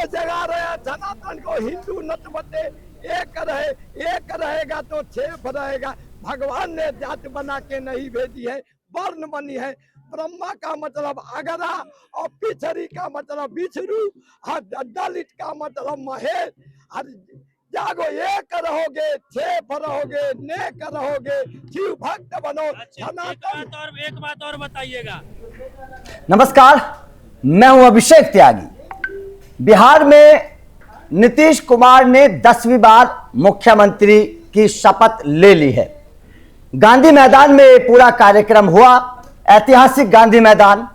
को जगा रहे हैं, सनातन को हिंदू नतबते एक रहेगा तो छेप रहेगा। भगवान ने जात बना के नहीं भेजी है, वर्ण बनी है। ब्रह्मा का मतलब अगरा और पिछड़ी का मतलब बिछरू और दलित का मतलब महेश। जागो एक रहोगे, छेप रहोगे, नेक रहोगे, शिव भक्त बनो। एक बात और बताइएगा। नमस्कार, मैं हूं अभिषेक त्यागी। बिहार में नीतीश कुमार ने 10वीं बार मुख्यमंत्री की शपथ ले ली है। गांधी मैदान में पूरा कार्यक्रम हुआ, ऐतिहासिक गांधी मैदान।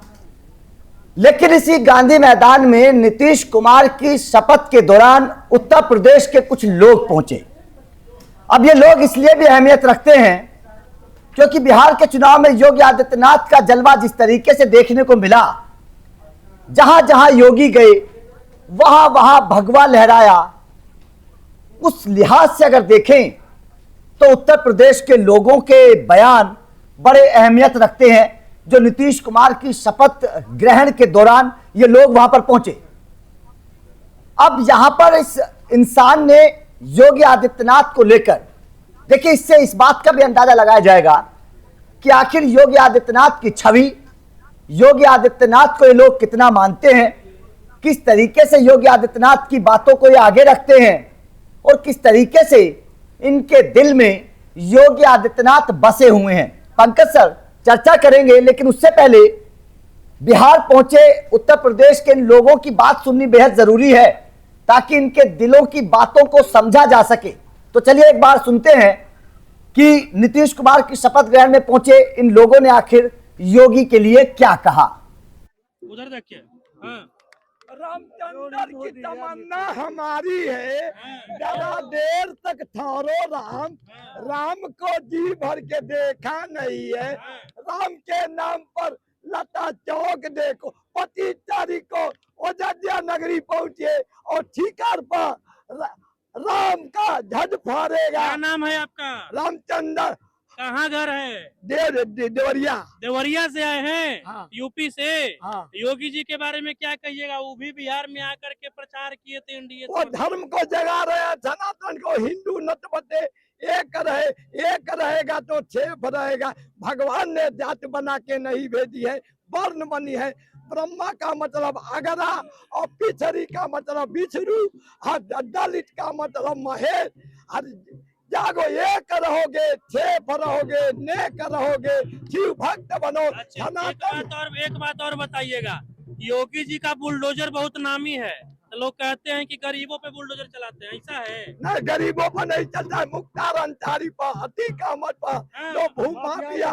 लेकिन इसी गांधी मैदान में नीतीश कुमार की शपथ के दौरान उत्तर प्रदेश के कुछ लोग पहुंचे। अब ये लोग इसलिए भी अहमियत रखते हैं क्योंकि बिहार के चुनाव में योगी आदित्यनाथ का जलवा जिस तरीके से देखने को मिला, जहां जहां योगी गए वहां वहां भगवा लहराया। उस लिहाज से अगर देखें तो उत्तर प्रदेश के लोगों के बयान बड़े अहमियत रखते हैं। जो नीतीश कुमार की शपथ ग्रहण के दौरान ये लोग वहां पर पहुंचे। अब यहां पर इस इंसान ने योगी आदित्यनाथ को लेकर, देखिए, इससे इस बात का भी अंदाजा लगाया जाएगा कि आखिर योगी आदित्यनाथ की छवि, योगी आदित्यनाथ को ये लोग कितना मानते हैं, किस तरीके से योगी आदित्यनाथ की बातों को ये आगे रखते हैं और किस तरीके से इनके दिल में योगी आदित्यनाथ बसे हुए हैं। पंकज सर चर्चा करेंगे, लेकिन उससे पहले बिहार पहुंचे उत्तर प्रदेश के इन लोगों की बात सुननी बेहद जरूरी है ताकि इनके दिलों की बातों को समझा जा सके। तो चलिए एक बार सुनते हैं कि नीतीश कुमार की शपथ ग्रहण में पहुंचे इन लोगों ने आखिर योगी के लिए क्या कहा। उधर देखिए। रामचंद्र की तमन्ना हमारी है, जरा देर तक ठहरो राम। राम को जी भर के देखा नहीं है। राम के नाम पर लता चौक देखो। 25 तारीख को अयोध्या नगरी पहुंचे और ठीकर पर राम का झज फहरेगा। क्या नाम है आपका? रामचंद्र। कहाँ घर है? देवरिया। देवरिया से आए हैं? हाँ। यूपी से। हाँ। योगी जी के बारे में क्या कहिएगा? वो भी बिहार में आकर के प्रचार किए थे इंडिया। वो धर्म को जगा रहे हैं, सनातन को हिंदू नतबते एक रहेगा तो छेप रहेगा। भगवान ने जात बना के नहीं भेजी है, वर्ण बनी है। ब्रह्मा का मतलब अगरा और पिछड़ी का मतलब बिछरू और दलित का मतलब महेश। जागो एक रहोगे, छेप रहोगे, नेक रहोगे, शिव भक्त बनो। एक बात और बताइएगा। योगी जी का बुलडोजर बहुत नामी है, तो लोग कहते हैं कि गरीबों पे बुलडोजर चलाते हैं, ऐसा है? नहीं, गरीबों पर नहीं चलता है। मुख्तार अंसारी पर, अतीक अहमद पर, जो भूमाफिया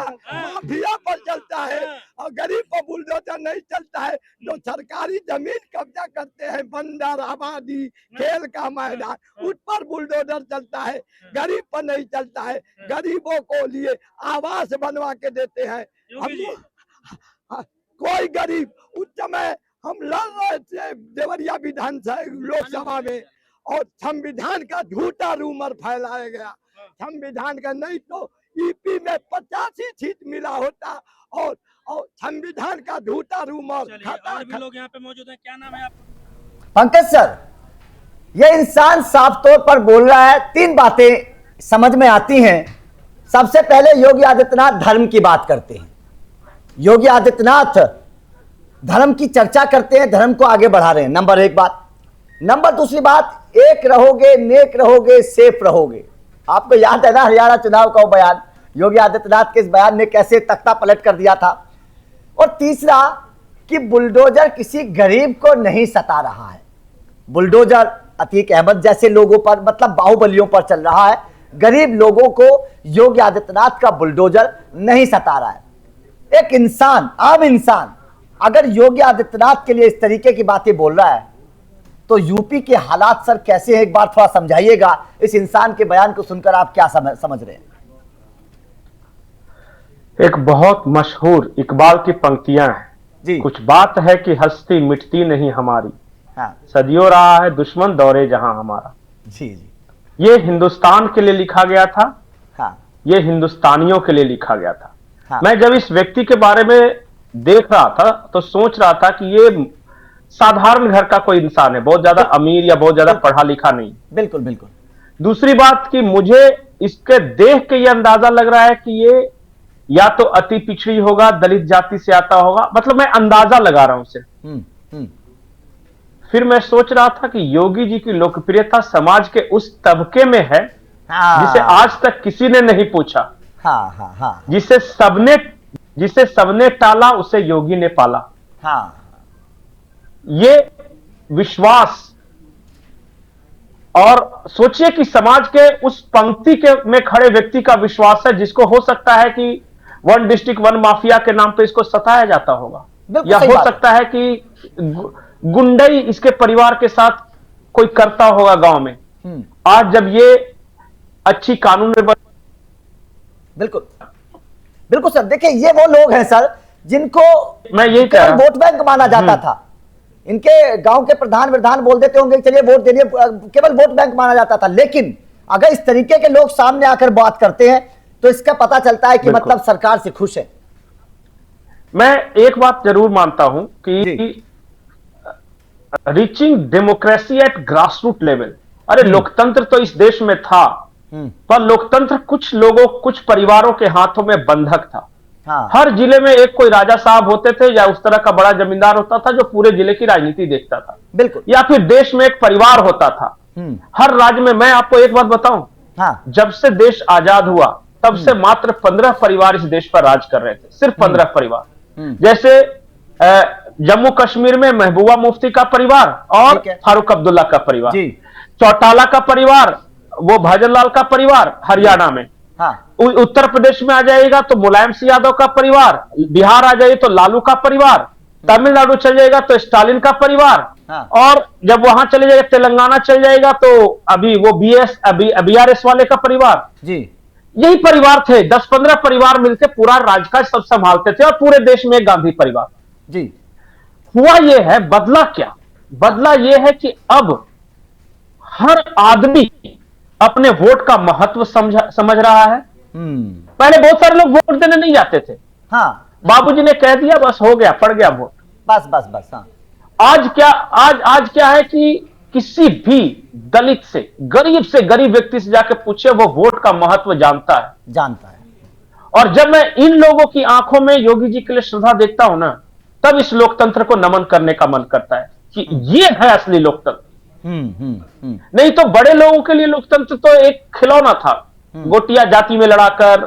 पर चलता है। और गरीब पर बुलडोजर नहीं चलता है। जो सरकारी जमीन कब्जा करते हैं, बंदर आबादी, खेल का मैदान, उस पर बुलडोजर चलता है, गरीब पर नहीं चलता है। गरीबों को लिए आवास बनवा के देते हैं। कोई गरीब, उस समय हम लड़ रहे थे देवरिया विधानसभा लोकसभा में और संविधान का झूठा रूमर फैलाया गया। संविधान का नहीं तो यूपी में 85 सीट मिला होता और संविधान का झूठा रूमर। और भी लोग यहाँ पे मौजूद हैं। क्या नाम है आपका? पंकज सर, ये इंसान साफ तौर पर बोल रहा है। 3 बातें समझ में आती हैं। सबसे पहले योगी आदित्यनाथ धर्म की बात करते हैं। योगी आदित्यनाथ धर्म की चर्चा करते हैं, धर्म को आगे बढ़ा रहे हैं, नंबर 1 बात। नंबर 2 बात, एक रहोगे, नेक रहोगे, सेफ रहोगे। आपको याद है ना हरियाणा चुनाव का वो बयान, योगी आदित्यनाथ के इस बयान ने कैसे तख्ता पलट कर दिया था। और तीसरा कि बुलडोजर किसी गरीब को नहीं सता रहा है। बुलडोजर अतीक अहमद जैसे लोगों पर, मतलब बाहुबलियों पर चल रहा है। गरीब लोगों को योगी आदित्यनाथ का बुलडोजर नहीं सता रहा है। एक इंसान, आम इंसान अगर योगी आदित्यनाथ के लिए इस तरीके की बातें बोल रहा है तो यूपी के हालात सर कैसे हैं, एक बार थोड़ा समझाइएगा। इस इंसान के बयान को सुनकर आप क्या समझ रहे हैं? एक बहुत मशहूर इकबाल की पंक्तियां हैं जी। कुछ बात है कि हस्ती मिटती नहीं हमारी, हाँ। सदियों रहा है दुश्मन दौरे जहां हमारा। जी जी। ये हिंदुस्तान के लिए लिखा गया था। हाँ। ये हिंदुस्तानियों के लिए लिखा गया था। हाँ। मैं जब इस व्यक्ति के बारे में देख रहा था तो सोच रहा था कि ये साधारण घर का कोई इंसान है, बहुत ज्यादा अमीर या बहुत ज्यादा पढ़ा लिखा नहीं। बिल्कुल बिल्कुल। दूसरी बात कि मुझे इसके देख के ये अंदाजा लग रहा है कि ये या तो अति पिछड़ी होगा, दलित जाति से आता होगा, मतलब मैं अंदाजा लगा रहा हूं उसे। हम्म। फिर मैं सोच रहा था कि योगी जी की लोकप्रियता समाज के उस तबके में है जिसे आज तक किसी ने नहीं पूछा। हाँ। जिसे सबने टाला उसे योगी ने पाला। हाँ। ये विश्वास, और सोचिए कि समाज के उस पंक्ति के में खड़े व्यक्ति का विश्वास है जिसको हो सकता है कि वन डिस्ट्रिक्ट वन माफिया के नाम पे इसको सताया जाता होगा, या हो सकता है कि गुंडई इसके परिवार के साथ कोई करता होगा गांव में। आज जब ये अच्छी कानून बिल्कुल बिल्कुल सर, देखिए ये वो लोग हैं सर जिनको मैं यही कह रहा, वोट बैंक माना जाता था। इनके गांव के प्रधान विधान बोल देते होंगे चलिए वोट दे दिए, केवल वोट बैंक माना जाता था। लेकिन अगर इस तरीके के लोग सामने आकर बात करते हैं तो इसका पता चलता है कि मतलब सरकार से खुश है। मैं एक बात जरूर मानता हूं कि reaching democracy eight grassroot level, अरे लोकतंत्र तो इस देश में था, पर लोकतंत्र कुछ लोगों, कुछ परिवारों के हाथों में बंधक था। हाँ। हर जिले में एक कोई राजा साहब होते थे या उस तरह का बड़ा जमींदार होता था जो पूरे जिले की राजनीति देखता था। बिल्कुल। या फिर देश में एक परिवार होता था। हर राज्य में, मैं आपको एक बात बताऊं, हाँ। जब से देश आजाद हुआ तब से मात्र 15 परिवार इस देश पर राज कर रहे थे, सिर्फ 15 परिवार। जैसे जम्मू कश्मीर में महबूबा मुफ्ती का परिवार और फारूक अब्दुल्ला का परिवार, चौटाला का परिवार, वो भजनलाल का परिवार हरियाणा में। हाँ। उत्तर प्रदेश में आ जाएगा तो मुलायम सिंह यादव का परिवार, बिहार आ जाइए तो लालू का परिवार, तमिलनाडु चल जाएगा तो स्टालिन का परिवार। हाँ। और जब वहां चले जाएगा तेलंगाना चल जाएगा तो अभी वो BRS वाले का परिवार जी। यही परिवार थे, 10-15 परिवार मिलकर पूरा राजकाज सब संभालते थे और पूरे देश में एक गांधी परिवार जी। हुआ यह है, बदला क्या? बदला यह है कि अब हर आदमी अपने वोट का महत्व समझ रहा है। पहले बहुत सारे लोग वोट देने नहीं जाते थे। हाँ। बाबूजी ने कह दिया बस हो गया, पड़ गया वोट, बस। हाँ। आज क्या है कि किसी भी दलित से गरीब व्यक्ति से जाकर पूछे, वो वोट का महत्व जानता है। और जब मैं इन लोगों की आंखों में योगी जी के लिए श्रद्धा देखता हूं ना, तब इस लोकतंत्र को नमन करने का मन करता है कि ये है असली लोकतंत्र। नहीं तो बड़े लोगों के लिए लोकतंत्र तो एक खिलौना था, गोटियां जाति में लड़ाकर,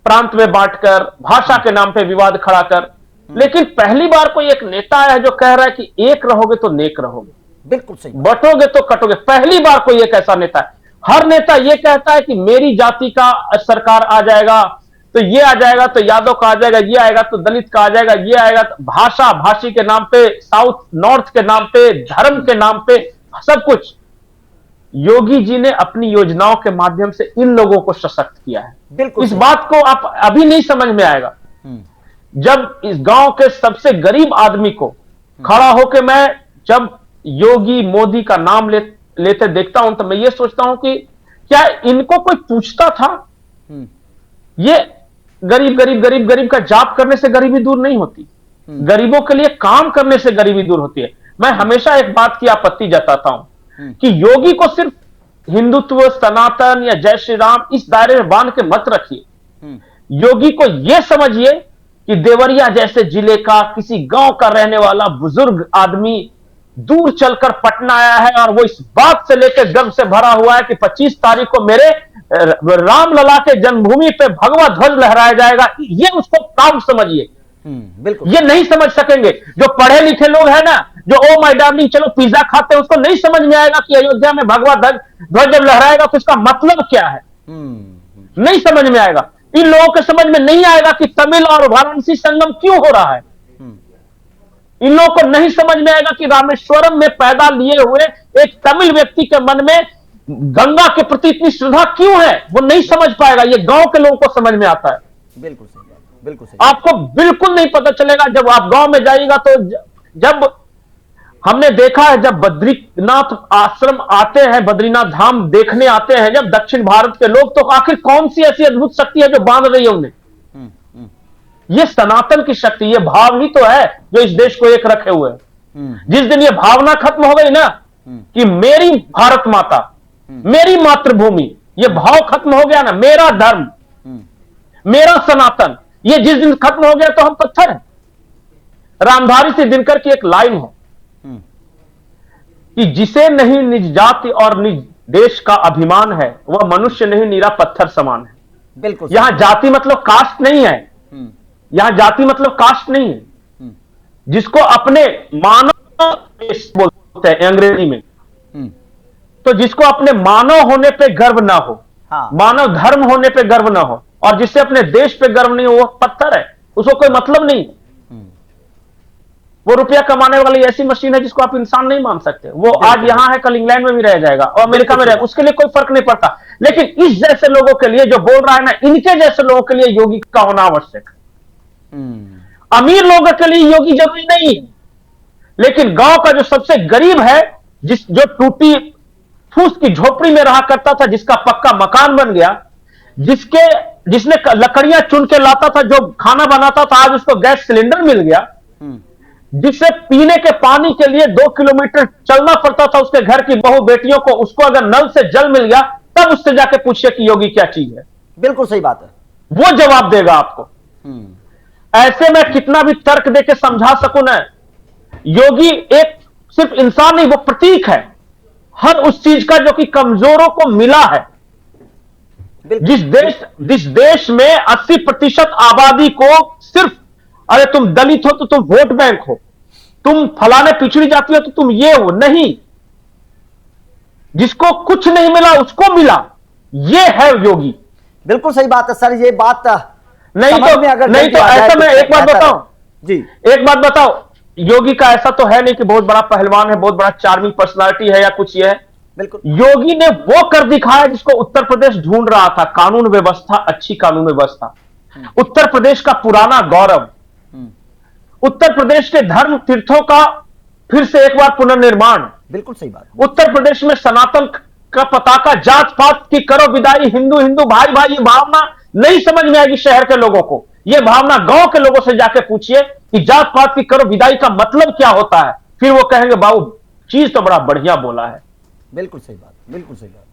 प्रांत में बांटकर, भाषा के नाम पे विवाद खड़ा कर। लेकिन पहली बार कोई एक नेता है जो कह रहा है कि एक रहोगे तो नेक रहोगे, बिल्कुल सही, बटोगे तो कटोगे। पहली बार कोई एक ऐसा नेता है। हर नेता ये कहता है कि मेरी जाति का सरकार आ जाएगा तो ये आ जाएगा, तो यादव का आ जाएगा, ये आएगा तो दलित का आ जाएगा, ये आएगा तो भाषी के नाम पे, साउथ नॉर्थ के नाम पे, धर्म के नाम पे, सब कुछ। योगी जी ने अपनी योजनाओं के माध्यम से इन लोगों को सशक्त किया है। बिल्कुल। इस बात को आप अभी नहीं समझ में आएगा जब इस गांव के सबसे गरीब आदमी को खड़ा होकर मैं जब योगी मोदी का नाम लेते देखता हूं तो मैं ये सोचता हूं कि क्या इनको कोई पूछता था? ये गरीब का जाप करने से गरीबी दूर नहीं होती, गरीबों के लिए काम करने से गरीबी दूर होती है। मैं हमेशा एक बात की आपत्ति जताता हूं कि योगी को सिर्फ हिंदुत्व, सनातन या जय श्री राम इस दायरे में बांध के मत रखिए। योगी को यह समझिए कि देवरिया जैसे जिले का किसी गांव का रहने वाला बुजुर्ग आदमी दूर चलकर पटना आया है और वो इस बात से लेकर गर्व से भरा हुआ है कि 25 तारीख को मेरे रामलला के जन्मभूमि पे भगवा ध्वज लहराया जाएगा। ये उसको काम समझिए। बिल्कुल। ये नहीं समझ सकेंगे जो पढ़े लिखे लोग हैं ना, जो ओ माय डार्लिंग चलो पिज्जा खाते हैं, उसको नहीं समझ में आएगा कि अयोध्या में भगवा ध्वज जब लहराएगा तो इसका मतलब क्या है। नहीं समझ में आएगा। इन लोगों के समझ में नहीं आएगा कि तमिल और वाराणसी संगम क्यों हो रहा है। इन लोगों को नहीं समझ में आएगा कि रामेश्वरम में पैदा लिए हुए एक तमिल व्यक्ति के मन में गंगा के प्रति इतनी श्रद्धा क्यों है, वो नहीं समझ पाएगा। ये गांव के लोगों को समझ में आता है। बिल्कुल सही, बिल्कुल सही। आपको बिल्कुल नहीं पता चलेगा जब आप गांव में जाइएगा। तो जब हमने देखा है जब बद्रीनाथ आश्रम आते हैं, बद्रीनाथ धाम देखने आते हैं जब दक्षिण भारत के लोग, तो आखिर कौन सी ऐसी अद्भुत शक्ति है जो बांध रही है उन्हें? ये सनातन की शक्ति, ये भाव ही तो है जो इस देश को एक रखे हुए है। जिस दिन ये भावना खत्म हो गई ना कि मेरी भारत माता, मेरी मातृभूमि, ये भाव खत्म हो गया ना, मेरा धर्म, मेरा सनातन, ये जिस दिन खत्म हो गया तो हम पत्थर हैं। रामधारी से दिनकर की एक लाइन है कि जिसे नहीं निज जाति और निज देश का अभिमान है, वह मनुष्य नहीं निरा पत्थर समान है। बिल्कुल। यहां जाति मतलब कास्ट नहीं है, यहां जाति मतलब कास्ट नहीं है। जिसको अपने मानव देश बोलते हैं अंग्रेजी में, तो जिसको अपने मानव होने पे गर्व ना हो, हाँ। मानव धर्म होने पे गर्व ना हो, और जिससे अपने देश पे गर्व नहीं हो, वो पत्थर है, उसको कोई मतलब नहीं। वो रुपया कमाने वाली ऐसी मशीन है जिसको आप इंसान नहीं मान सकते। वो आज यहां है, कल इंग्लैंड में भी रह जाएगा और अमेरिका में रहेगा, उसके लिए कोई फर्क नहीं पड़ता। लेकिन इस जैसे लोगों के लिए जो बोल रहा है ना, इनके जैसे लोगों के लिए योगी का होना आवश्यक है। अमीर लोगों के लिए योगी जरूरी नहीं है, लेकिन गांव का जो सबसे गरीब है, जो टूटी फूस की झोपड़ी में रहा करता था, जिसका पक्का मकान बन गया, जिसने लकड़ियां चुन के लाता था, जो खाना बनाता था, आज उसको गैस सिलेंडर मिल गया, जिससे पीने के पानी के लिए 2 किलोमीटर चलना पड़ता था उसके घर की बहू बेटियों को, उसको अगर नल से जल मिल गया, तब उससे जाके पूछिए कि योगी क्या चीज है। बिल्कुल सही बात है, वो जवाब देगा आपको। ऐसे में कितना भी तर्क देके समझा सकूं ना, योगी एक सिर्फ इंसान नहीं, वो प्रतीक है हर उस चीज का जो कि कमजोरों को मिला है। जिस देश में 80% आबादी को सिर्फ, अरे तुम दलित हो तो तुम वोट बैंक हो, तुम फलाने पिछड़ी जाति हो तो तुम ये हो, नहीं, जिसको कुछ नहीं मिला उसको मिला, ये है योगी। बिल्कुल सही बात है सर, ये बात नहीं तो ऐसा मैं एक बात बताऊं जी, एक बात बताओ, योगी का ऐसा तो है नहीं कि बहुत बड़ा पहलवान है, बहुत बड़ा चार्मिंग पर्सनालिटी है या कुछ ये है। बिल्कुल, योगी ने वो कर दिखाया जिसको उत्तर प्रदेश ढूंढ रहा था, कानून व्यवस्था, अच्छी कानून व्यवस्था, उत्तर प्रदेश का पुराना गौरव, उत्तर प्रदेश के धर्म तीर्थों का फिर से एक बार पुनर्निर्माण। बिल्कुल सही बात। उत्तर प्रदेश में सनातन का पताका, जात पात की करो विदाई, हिंदू हिंदू भाई भाई, ये भावना नहीं समझ में आएगी शहर के लोगों को। ये भावना गांव के लोगों से जाके पूछिए कि जात पात की करो विदाई का मतलब क्या होता है, फिर वो कहेंगे बाबू चीज तो बड़ा बढ़िया बोला है। बिल्कुल सही बात, बिल्कुल सही बात।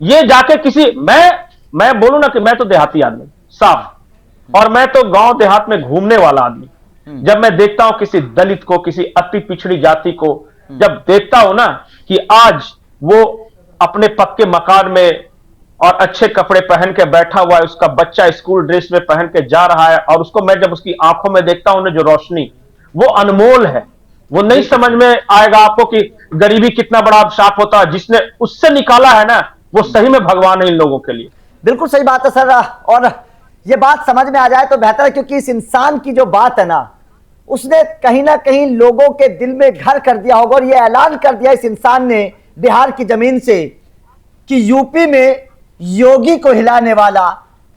ये जाके किसी, मैं बोलूं ना कि मैं तो देहाती आदमी साफ, और मैं तो गांव देहात में घूमने वाला आदमी, जब मैं देखता हूं किसी दलित को, किसी अति पिछड़ी जाति को, जब देखता हूं ना कि आज वो अपने पक्के मकान में और अच्छे कपड़े पहन के बैठा हुआ है, उसका बच्चा स्कूल ड्रेस में पहन के जा रहा है, और उसको मैं जब उसकी आंखों में देखता हूं ना, जो रोशनी, वो अनमोल है। वो नहीं समझ में आएगा आपको कि गरीबी कितना बड़ा अभिशाप होता है। जिसने उससे निकाला है ना, वो सही में भगवान है इन लोगों के लिए। बिल्कुल सही बात है सर, और ये बात समझ में आ जाए तो बेहतर है, क्योंकि इस इंसान की जो बात है ना, उसने कहीं ना कहीं लोगों के दिल में घर कर दिया होगा, और ये ऐलान कर दिया इस इंसान ने बिहार की जमीन से कि यूपी में योगी को हिलाने वाला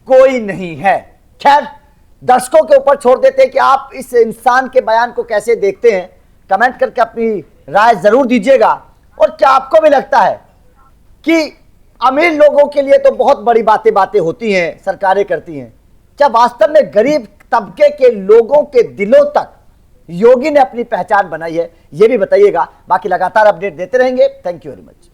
कोई नहीं है। खैर, दर्शकों के ऊपर छोड़ देते हैं कि आप इस इंसान के बयान को कैसे देखते हैं। कमेंट करके अपनी राय जरूर दीजिएगा। और क्या आपको भी लगता है कि अमीर लोगों के लिए तो बहुत बड़ी बातें होती हैं, सरकारें करती हैं, क्या वास्तव में गरीब तबके के लोगों के दिलों तक योगी ने अपनी पहचान बनाई है? ये भी बताइएगा। बाकी लगातार अपडेट देते रहेंगे। Thank you very much.